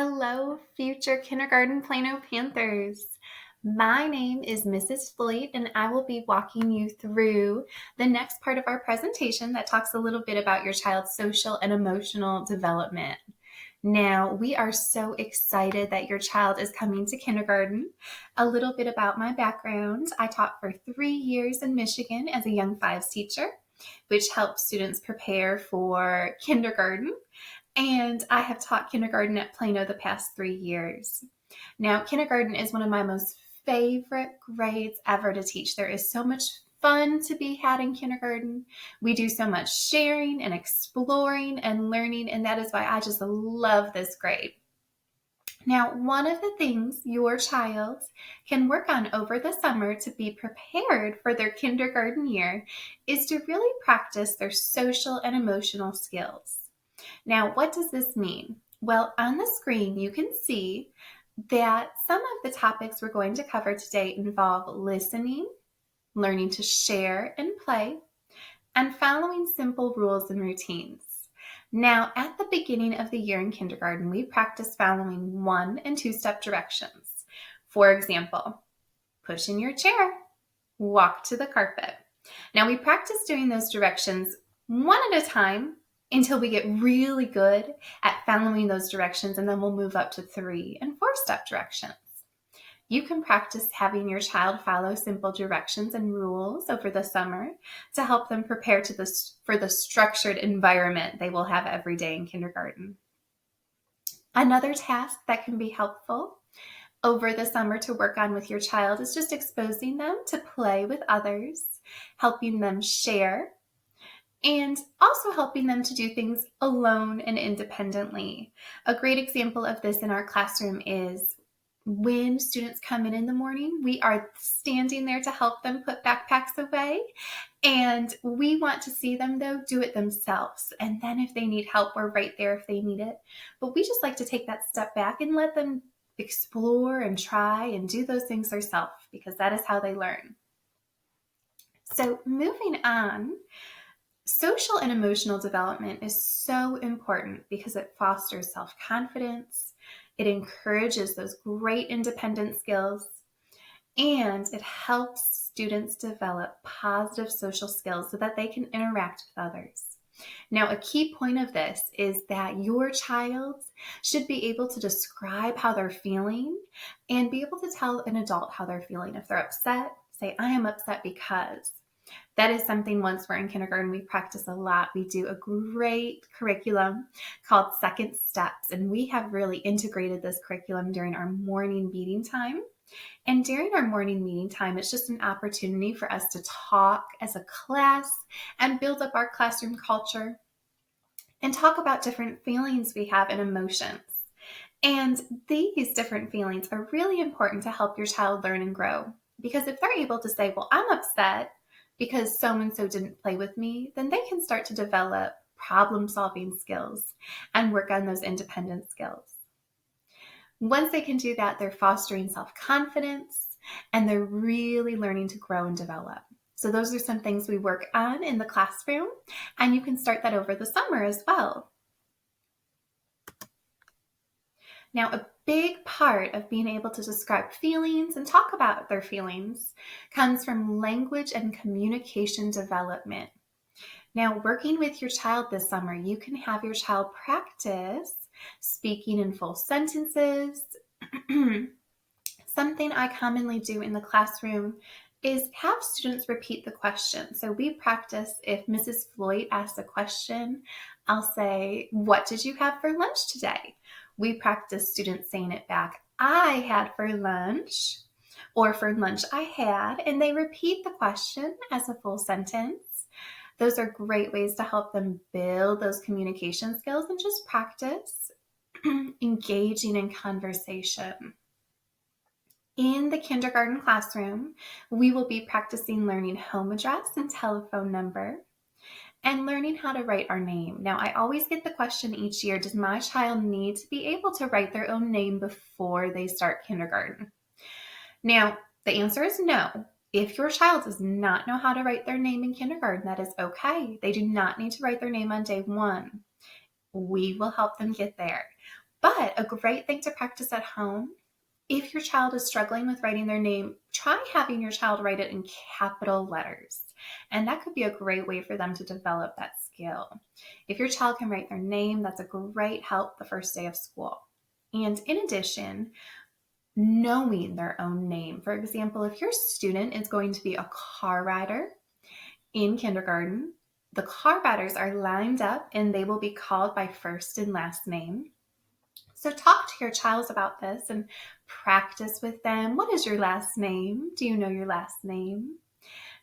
Hello, future kindergarten Plano Panthers. My name is Mrs. Floyd, and I will be walking you through the next part of our presentation that talks a little bit about your child's social and emotional development. Now, we are so excited that your child is coming to kindergarten. A little bit about my background. I taught for 3 years in Michigan as a Young Fives teacher, which helps students prepare for kindergarten. And I have taught kindergarten at Plano the past 3 years. Now, kindergarten is one of my most favorite grades ever to teach. There is so much fun to be had in kindergarten. We do so much sharing and exploring and learning, and that is why I just love this grade. Now, one of the things your child can work on over the summer to be prepared for their kindergarten year is to really practice their social and emotional skills. Now, what does this mean? Well, on the screen, you can see that some of the topics we're going to cover today involve listening, learning to share and play, and following simple rules and routines. Now, at the beginning of the year in kindergarten, we practice following 1- and 2-step directions. For example, push in your chair, walk to the carpet. Now, we practice doing those directions one at a time until we get really good at following those directions, and then we'll move up to 3- and 4-step directions. You can practice having your child follow simple directions and rules over the summer to help them prepare for the structured environment they will have every day in kindergarten. Another task that can be helpful over the summer to work on with your child is just exposing them to play with others, helping them share, and also helping them to do things alone and independently. A great example of this in our classroom is when students come in the morning, we are standing there to help them put backpacks away. And we want to see them, though, do it themselves. And then if they need help, we're right there if they need it. But we just like to take that step back and let them explore and try and do those things themselves, because that is how they learn. So moving on, social and emotional development is so important because it fosters self-confidence, it encourages those great independent skills, and it helps students develop positive social skills so that they can interact with others. Now, a key point of this is that your child should be able to describe how they're feeling and be able to tell an adult how they're feeling. If they're upset, say, I am upset because. That is something once we're in kindergarten, we practice a lot. We do a great curriculum called Second Steps, and we have really integrated this curriculum during our morning meeting time. And during our morning meeting time, it's just an opportunity for us to talk as a class and build up our classroom culture and talk about different feelings we have and emotions. And these different feelings are really important to help your child learn and grow. Because if they're able to say, well, I'm upset because so-and-so didn't play with me, then they can start to develop problem-solving skills and work on those independent skills. Once they can do that, they're fostering self-confidence and they're really learning to grow and develop. So those are some things we work on in the classroom, and you can start that over the summer as well. Now, a big part of being able to describe feelings and talk about their feelings comes from language and communication development. Now, working with your child this summer, you can have your child practice speaking in full sentences. Something I commonly do in the classroom is have students repeat the question. So we practice, if Mrs. Floyd asks a question, I'll say, what did you have for lunch today? We practice students saying it back, I had for lunch, or for lunch I had, and they repeat the question as a full sentence. Those are great ways to help them build those communication skills and just practice engaging in conversation. In the kindergarten classroom, we will be practicing learning home address and telephone number and learning how to write our name. Now, I always get the question each year, does my child need to be able to write their own name before they start kindergarten? Now, the answer is no. If your child does not know how to write their name in kindergarten, that is okay. They do not need to write their name on day 1. We will help them get there. But a great thing to practice at home, if your child is struggling with writing their name, try having your child write it in capital letters. And that could be a great way for them to develop that skill. If your child can write their name, that's a great help the first day of school. And in addition, knowing their own name. For example, if your student is going to be a car rider in kindergarten, the car riders are lined up and they will be called by first and last name. So talk to your child about this and practice with them. What is your last name? Do you know your last name?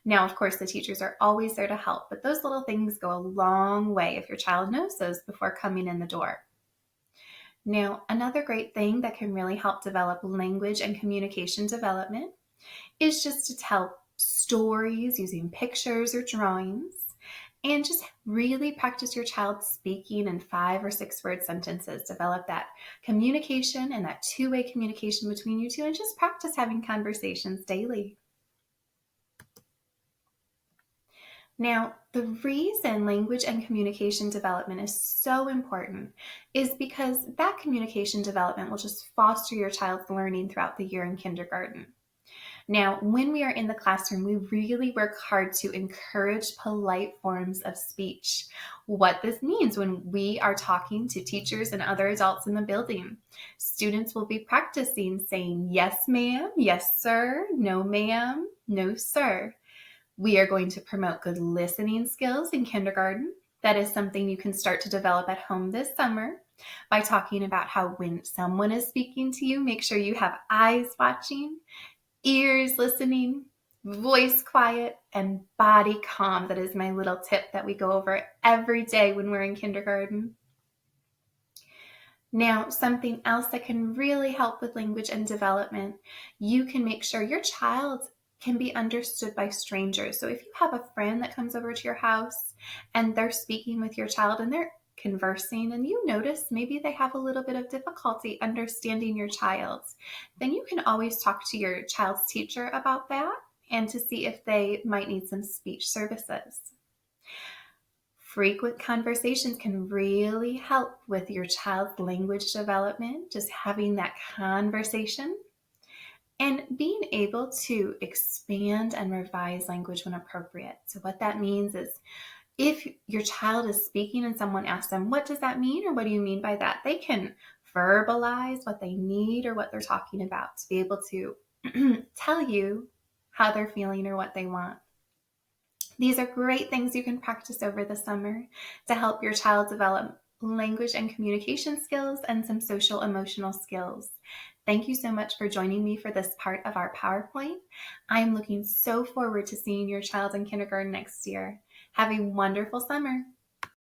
Now, of course, the teachers are always there to help, but those little things go a long way if your child knows those before coming in the door. Now, another great thing that can really help develop language and communication development is just to tell stories using pictures or drawings, and just really practice your child speaking in 5 or 6 word sentences. Develop that communication and that two-way communication between you two, and just practice having conversations daily. Now, the reason language and communication development is so important is because that communication development will just foster your child's learning throughout the year in kindergarten. Now, when we are in the classroom, we really work hard to encourage polite forms of speech. What this means when we are talking to teachers and other adults in the building, students will be practicing saying yes, ma'am, yes, sir, no, ma'am, no, sir. We are going to promote good listening skills in kindergarten. That is something you can start to develop at home this summer by talking about how when someone is speaking to you, make sure you have eyes watching, ears listening, voice quiet, and body calm. That is my little tip that we go over every day when we're in kindergarten. Now, something else that can really help with language and development, you can make sure your child can be understood by strangers. So if you have a friend that comes over to your house and they're speaking with your child and they're conversing and you notice maybe they have a little bit of difficulty understanding your child, then you can always talk to your child's teacher about that and to see if they might need some speech services. Frequent conversations can really help with your child's language development, just having that conversation and being able to expand and revise language when appropriate. So what that means is if your child is speaking and someone asks them, what does that mean? Or what do you mean by that? They can verbalize what they need or what they're talking about to be able to tell you how they're feeling or what they want. These are great things you can practice over the summer to help your child develop language and communication skills and some social emotional skills. Thank you so much for joining me for this part of our PowerPoint. I'm looking so forward to seeing your child in kindergarten next year. Have a wonderful summer.